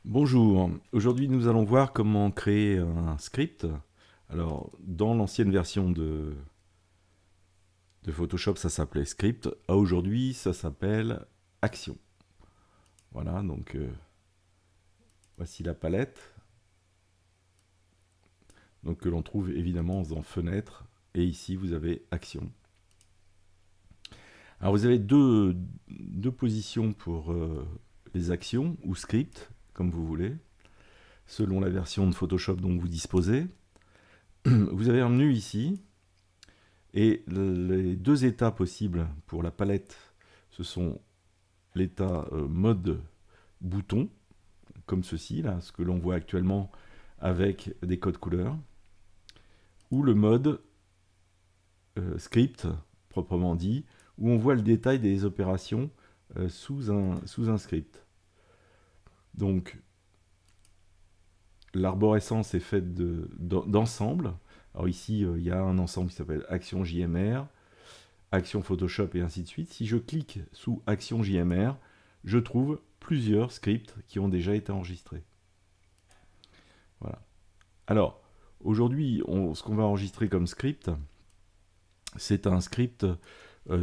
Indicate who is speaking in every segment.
Speaker 1: Bonjour, aujourd'hui nous allons voir comment créer un script. Alors, dans l'ancienne version de Photoshop, ça s'appelait script. Aujourd'hui, ça s'appelle action. Voilà, donc voici la palette. Donc, que l'on trouve évidemment en fenêtre. Et ici, vous avez action. Alors, vous avez deux positions pour les actions ou script, comme vous voulez, selon la version de Photoshop dont vous disposez. Vous avez un menu ici. Et les deux états possibles pour la palette, ce sont l'état mode bouton, comme ceci, là, ce que l'on voit actuellement avec des codes couleurs, ou le mode script, proprement dit, où on voit le détail des opérations sous un script. Donc, l'arborescence est faite d'ensemble. Alors ici, il y a un ensemble qui s'appelle Action JMR, Action Photoshop et ainsi de suite. Si je clique sous Action JMR, je trouve plusieurs scripts qui ont déjà été enregistrés. Voilà. Alors, aujourd'hui, ce qu'on va enregistrer comme script, c'est un script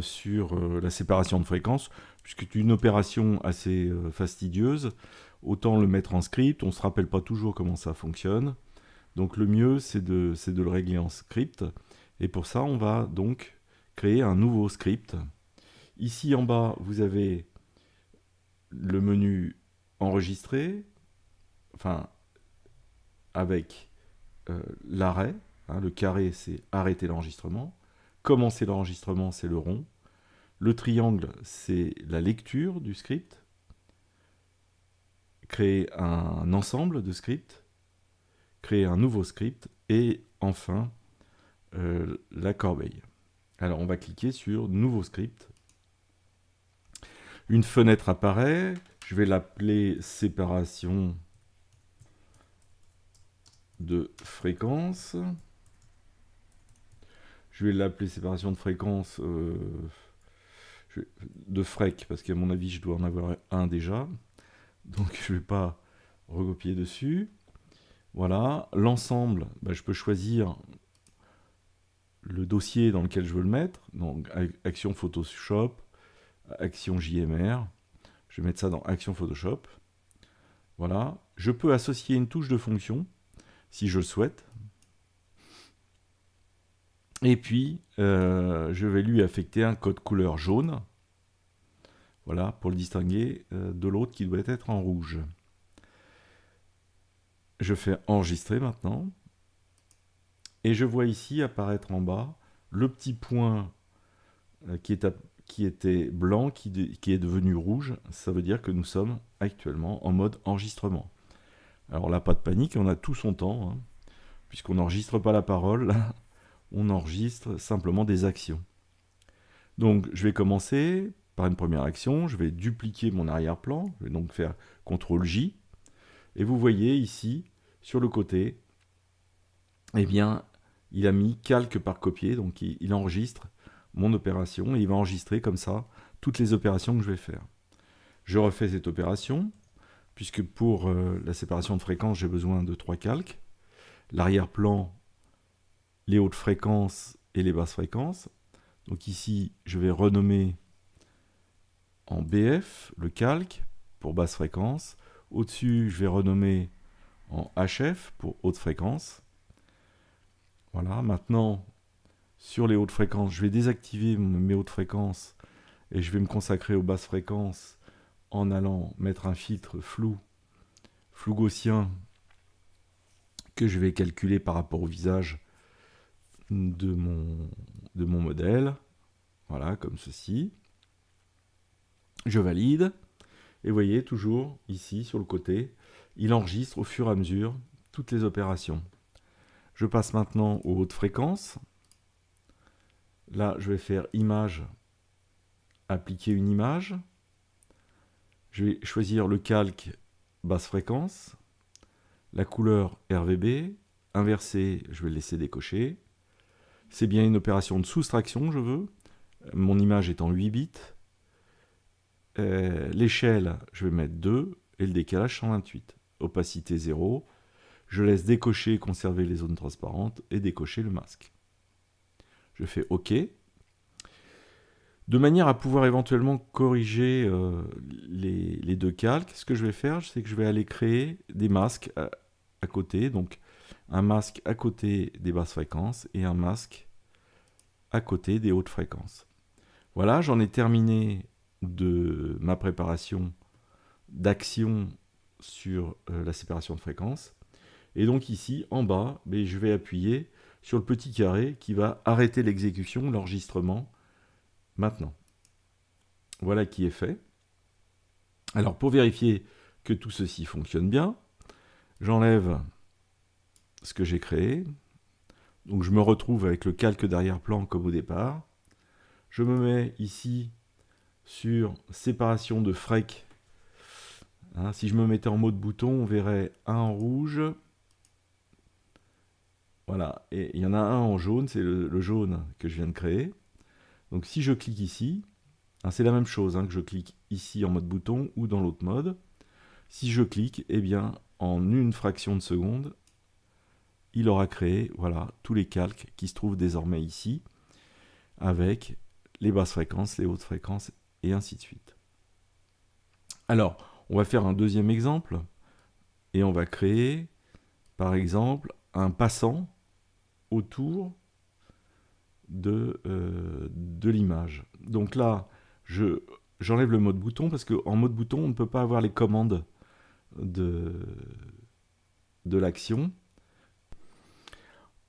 Speaker 1: sur la séparation de fréquences, puisque c'est une opération assez fastidieuse. Autant le mettre en script, on ne se rappelle pas toujours comment ça fonctionne. Donc le mieux, c'est de le régler en script. Et pour ça, on va donc créer un nouveau script. Ici en bas, vous avez le menu enregistrer, enfin avec l'arrêt. Le carré, c'est arrêter l'enregistrement. Commencer l'enregistrement, c'est le rond. Le triangle, c'est la lecture du script. Créer un ensemble de scripts. Créer un nouveau script. Et enfin, la corbeille. Alors, on va cliquer sur Nouveau script. Une fenêtre apparaît. Je vais l'appeler séparation de fréquence. Je vais l'appeler séparation de fréquence de frec, parce qu'à mon avis, je dois en avoir un déjà. Donc, je ne vais pas recopier dessus. Voilà. L'ensemble, je peux choisir le dossier dans lequel je veux le mettre. Donc, Action Photoshop, Action JMR. Je vais mettre ça dans Action Photoshop. Voilà. Je peux associer une touche de fonction, si je le souhaite. Et puis, je vais lui affecter un code couleur jaune. Voilà, pour le distinguer de l'autre qui doit être en rouge. Je fais enregistrer maintenant. Et je vois ici apparaître en bas le petit point qui était blanc, qui est devenu rouge. Ça veut dire que nous sommes actuellement en mode enregistrement. Alors là, pas de panique, on a tout son temps, hein, puisqu'on n'enregistre pas la parole, là, on enregistre simplement des actions. Donc je vais commencer par une première action, je vais dupliquer mon arrière-plan, je vais donc faire CTRL-J, et vous voyez ici, sur le côté, eh bien, il a mis calque par copier, donc il enregistre mon opération, et il va enregistrer comme ça toutes les opérations que je vais faire. Je refais cette opération, puisque pour la séparation de fréquences, j'ai besoin de 3 calques. L'arrière-plan, les hautes fréquences et les basses fréquences. Donc ici, je vais renommer en BF le calque pour basse fréquence. Au-dessus, je vais renommer en HF pour haute fréquence. Voilà, maintenant, sur les hautes fréquences, je vais désactiver mes hautes fréquences et je vais me consacrer aux basses fréquences en allant mettre un filtre flou gaussien que je vais calculer par rapport au visage de mon modèle. Voilà, comme ceci. Je valide. Et vous voyez, toujours ici, sur le côté, il enregistre au fur et à mesure toutes les opérations. Je passe maintenant aux hautes fréquences. Là, je vais faire image, appliquer une image. Je vais choisir le calque basse fréquence. La couleur RVB. Inversé, je vais le laisser décocher. C'est bien une opération de soustraction, je veux. Mon image est en 8 bits. L'échelle, je vais mettre 2 et le décalage 128. opacité 0. Je laisse décocher et conserver les zones transparentes et décocher le masque. Je fais OK. De manière à pouvoir éventuellement corriger les deux calques, ce que je vais faire, c'est que je vais aller créer des masques à côté. Donc un masque à côté des basses fréquences et un masque à côté des hautes fréquences. Voilà, j'en ai terminé de ma préparation d'action sur la séparation de fréquences. Et donc ici, en bas, je vais appuyer sur le petit carré qui va arrêter l'exécution, l'enregistrement, maintenant. Voilà qui est fait. Alors pour vérifier que tout ceci fonctionne bien, j'enlève ce que j'ai créé. Donc je me retrouve avec le calque d'arrière-plan comme au départ. Je me mets ici sur séparation de frec. Hein, si je me mettais en mode bouton, on verrait un en rouge. Voilà, et il y en a un en jaune, c'est le jaune que je viens de créer. Donc si je clique ici, hein, c'est la même chose, hein, que je clique ici en mode bouton ou dans l'autre mode. Si je clique, eh bien, en une fraction de seconde, il aura créé, voilà, tous les calques qui se trouvent désormais ici, avec les basses fréquences, les hautes fréquences, et ainsi de suite. Alors, on va faire un deuxième exemple, et on va créer, par exemple, un passant autour de l'image. Donc là, j'enlève le mode bouton, parce qu'en mode bouton, on ne peut pas avoir les commandes de l'action.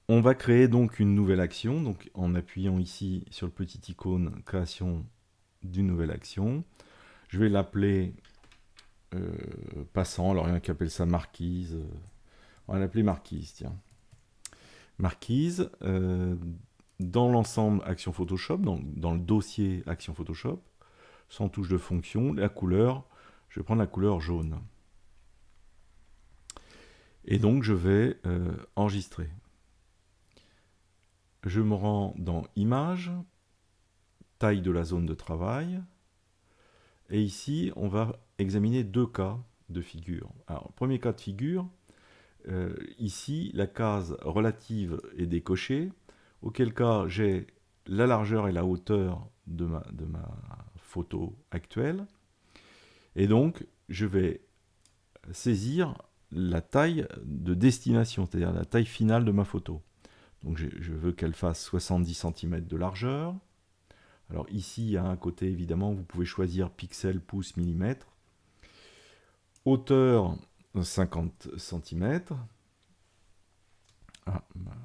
Speaker 1: On va créer donc une nouvelle action, donc en appuyant ici sur le petit icône création d'une nouvelle action. Je vais l'appeler passant, alors il y en a qui appellent ça marquise. On va l'appeler marquise, tiens. Marquise, dans l'ensemble Action Photoshop, dans le dossier Action Photoshop, sans touche de fonction, la couleur, je vais prendre la couleur jaune. Et donc je vais enregistrer. Je me rends dans Images, taille de la zone de travail, et ici on va examiner deux cas de figure. Alors, premier cas de figure, ici la case relative est décochée, auquel cas j'ai la largeur et la hauteur de ma photo actuelle, et donc je vais saisir la taille de destination, c'est-à-dire la taille finale de ma photo. Donc je veux qu'elle fasse 70 cm de largeur. Alors ici, à un côté, évidemment, vous pouvez choisir pixels, pouces, millimètres. Hauteur, 50 cm. Ah, ma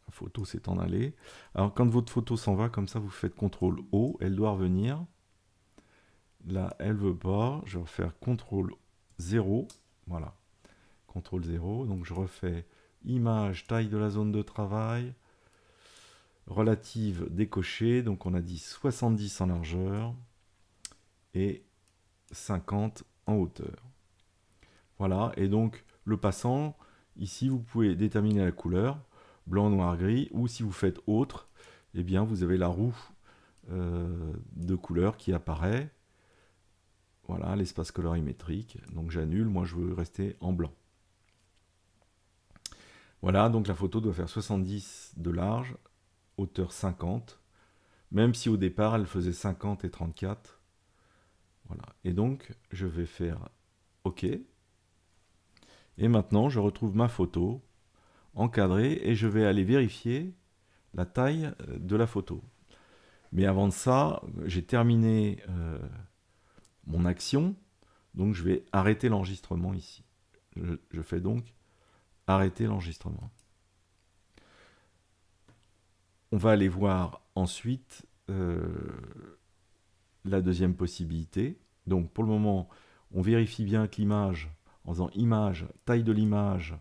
Speaker 1: photo s'est en allée. Alors quand votre photo s'en va, comme ça, vous faites CTRL O, elle doit revenir. Là, elle ne veut pas. Je vais faire CTRL 0. Voilà. CTRL 0. Donc je refais image, taille de la zone de travail, relative décochée, donc on a dit 70 en largeur et 50 en hauteur. Voilà, et donc le passant, ici vous pouvez déterminer la couleur, blanc, noir, gris, ou si vous faites autre, eh bien vous avez la roue de couleur qui apparaît. Voilà, l'espace colorimétrique, donc j'annule, moi je veux rester en blanc. Voilà, donc la photo doit faire 70 de large, hauteur 50, même si au départ elle faisait 50 et 34. Voilà. Et donc je vais faire OK. Et maintenant je retrouve ma photo encadrée et je vais aller vérifier la taille de la photo. Mais avant de ça, j'ai terminé mon action, donc je vais arrêter l'enregistrement ici. Je fais donc arrêter l'enregistrement. On va aller voir ensuite la deuxième possibilité. Donc pour le moment, on vérifie bien que l'image, en faisant image, taille de l'image,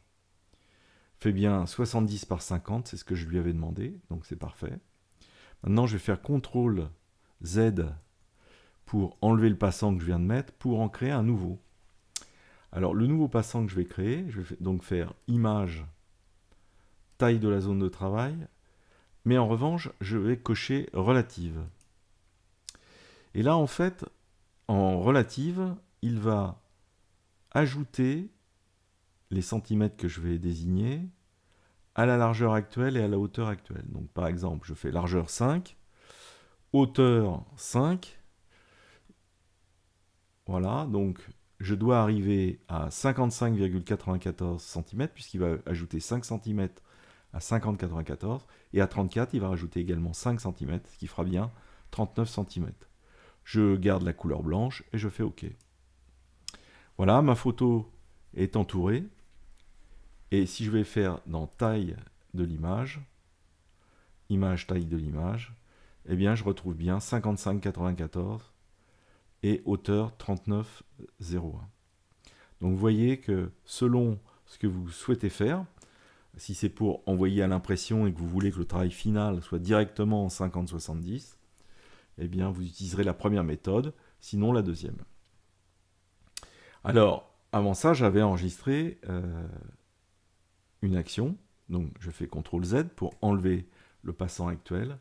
Speaker 1: fait bien 70 par 50, c'est ce que je lui avais demandé, donc c'est parfait. Maintenant, je vais faire CTRL Z pour enlever le passant que je viens de mettre, pour en créer un nouveau. Alors le nouveau passant que je vais créer, je vais donc faire image, taille de la zone de travail, mais en revanche, je vais cocher relative. Et là, en fait, en relative, il va ajouter les centimètres que je vais désigner à la largeur actuelle et à la hauteur actuelle. Donc par exemple, je fais largeur 5, hauteur 5. Voilà, donc je dois arriver à 55,94 cm, puisqu'il va ajouter 5 cm à 50,94, et à 34, il va rajouter également 5 cm, ce qui fera bien 39 cm. Je garde la couleur blanche et je fais OK. Voilà, ma photo est entourée. Et si je vais faire dans taille de l'image, image taille de l'image, eh bien je retrouve bien 55,94 et hauteur 39,01. Donc vous voyez que selon ce que vous souhaitez faire, si c'est pour envoyer à l'impression et que vous voulez que le travail final soit directement en 50-70, eh bien vous utiliserez la première méthode, sinon la deuxième. Alors, avant ça, j'avais enregistré une action. Donc je fais CTRL Z pour enlever le passant actuel.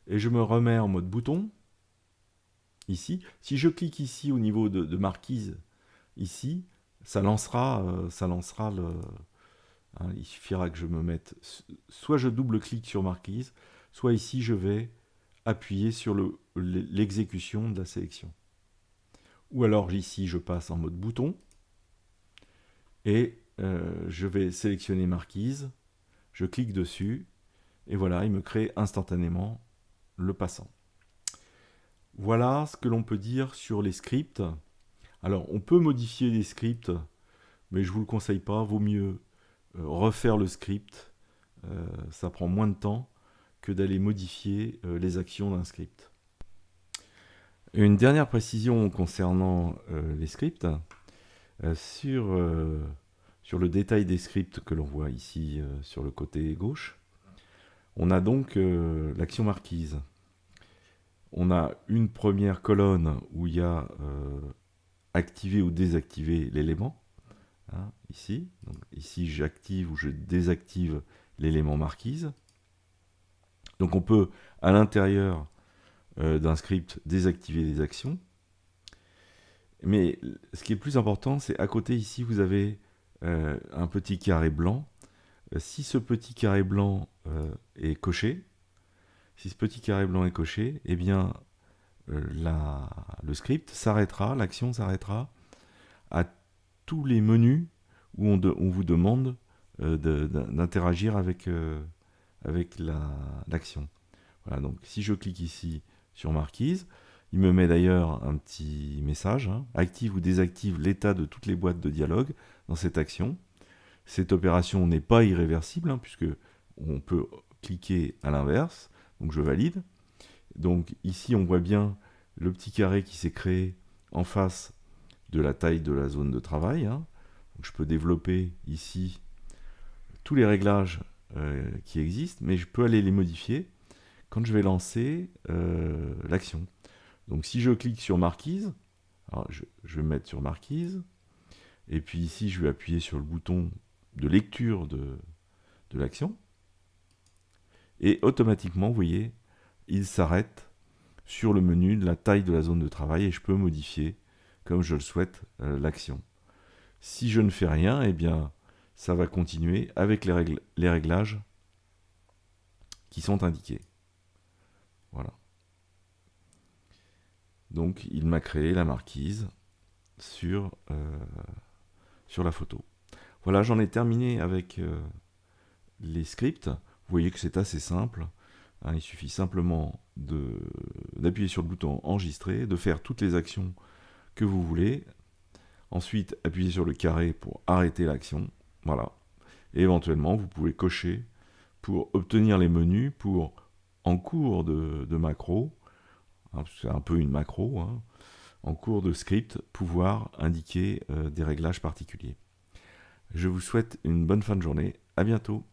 Speaker 1: Et je me remets en mode bouton, ici. Si je clique ici au niveau de marquise, ici, ça lancera le... Hein, il suffira que je me mette... Soit je double-clique sur marquise, soit ici je vais appuyer sur l'exécution de la sélection. Ou alors ici je passe en mode bouton, et je vais sélectionner marquise, je clique dessus, et voilà, il me crée instantanément le passant. Voilà ce que l'on peut dire sur les scripts. Alors, on peut modifier les scripts, mais je ne vous le conseille pas, vaut mieux refaire le script, ça prend moins de temps que d'aller modifier les actions d'un script. Une dernière précision concernant les scripts, sur le détail des scripts que l'on voit ici sur le côté gauche, on a donc l'action marquise. On a une première colonne où il y a activer ou désactiver l'élément. Hein, ici. Donc, ici, j'active ou je désactive l'élément marquise. Donc on peut, à l'intérieur d'un script, désactiver les actions. Mais ce qui est le plus important, c'est à côté, ici, vous avez un petit carré blanc. Si ce petit carré blanc est coché, eh bien, le script s'arrêtera, l'action s'arrêtera à tous les menus où on vous demande d'interagir avec l'action. Voilà, donc si je clique ici sur marquise, il me met d'ailleurs un petit message, hein, active ou désactive l'état de toutes les boîtes de dialogue dans cette action. Cette opération n'est pas irréversible, hein, puisque on peut cliquer à l'inverse, donc je valide. Donc ici on voit bien le petit carré qui s'est créé en face de la taille de la zone de travail. Hein. Donc je peux développer ici tous les réglages qui existent, mais je peux aller les modifier quand je vais lancer l'action. Donc si je clique sur marquise, alors je vais me mettre sur marquise, et puis ici je vais appuyer sur le bouton de lecture de l'action, et automatiquement, vous voyez, il s'arrête sur le menu de la taille de la zone de travail, et je peux modifier, comme je le souhaite, l'action. Si je ne fais rien, eh bien, ça va continuer avec les réglages qui sont indiqués. Voilà. Donc, il m'a créé la marquise sur la photo. Voilà, j'en ai terminé avec les scripts. Vous voyez que c'est assez simple. Hein, il suffit simplement d'appuyer sur le bouton enregistrer, de faire toutes les actions que vous voulez. Ensuite, appuyez sur le carré pour arrêter l'action. Voilà. Et éventuellement, vous pouvez cocher pour obtenir les menus pour, en cours de macro, hein, c'est un peu une macro, hein, en cours de script, pouvoir indiquer des réglages particuliers. Je vous souhaite une bonne fin de journée. À bientôt.